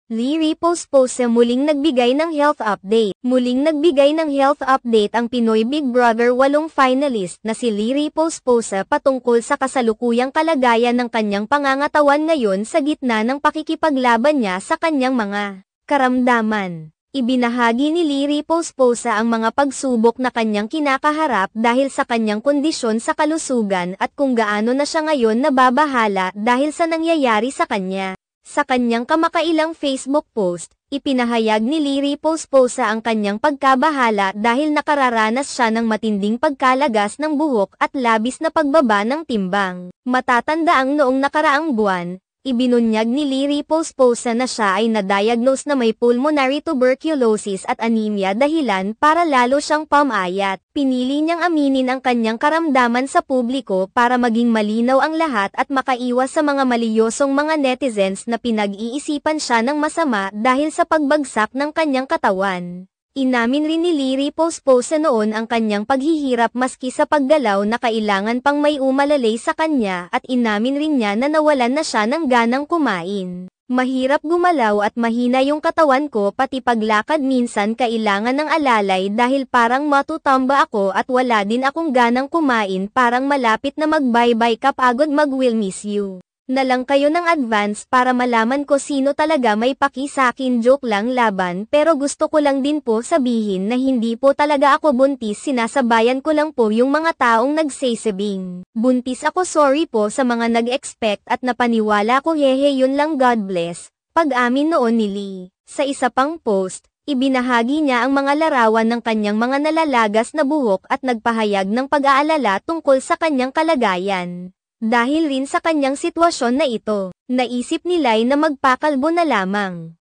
Lee Riposte muling nagbigay ng health update. Muling nagbigay ng health update ang Pinoy Big Brother 8 finalist na si Lee Riposte patungkol sa kasalukuyang kalagayan ng kanyang pangangatawan ngayon sa gitna ng pakikipaglaban niya sa kanyang mga karamdaman. Ibinahagi ni Lee Riposte ang mga pagsubok na kanyang kinakaharap dahil sa kanyang kondisyon sa kalusugan at kung gaano na siya ngayon nababahala dahil sa nangyayari sa kanya. Sa kanyang kamakailang Facebook post, ipinahayag ni Lee Riposte ang kanyang pagkabahala dahil nakararanas siya ng matinding pagkalagas ng buhok at labis na pagbaba ng timbang. Matatandaang noong nakaraang buwan, ibinunyag ni Lee Riposte na siya ay na-diagnose na may pulmonary tuberculosis at anemia dahilan para lalo siyang pamayat. Pinili niyang aminin ang kanyang karamdaman sa publiko para maging malinaw ang lahat at makaiwas sa mga maliyosong mga netizens na pinag-iisipan siya ng masama dahil sa pagbagsak ng kanyang katawan. Inamin rin ni Lee Riposte noon ang kanyang paghihirap maski sa paggalaw na kailangan pang may umalalay sa kanya at inamin rin niya na nawalan na siya ng ganang kumain. Mahirap gumalaw at mahina yung katawan ko pati paglakad minsan kailangan ng alalay dahil parang matutamba ako at wala din akong ganang kumain parang malapit na mag-bye-bye kapagod mag-will miss you. Na lang kayo ng advance para malaman ko sino talaga may paki sakin joke lang laban pero gusto ko lang din po sabihin na hindi po talaga ako buntis sinasabayan ko lang po yung mga taong nagsasabing buntis ako sorry po sa mga nag-expect at napaniwala ko hehe yun lang God bless. Pag-amin noon ni Lee. Sa isa pang post, ibinahagi niya ang mga larawan ng kanyang mga nalalagas na buhok at nagpahayag ng pag-aalala tungkol sa kanyang kalagayan. Dahil rin sa kanyang sitwasyon na ito, naisip ni Lai na magpakalbo na lamang.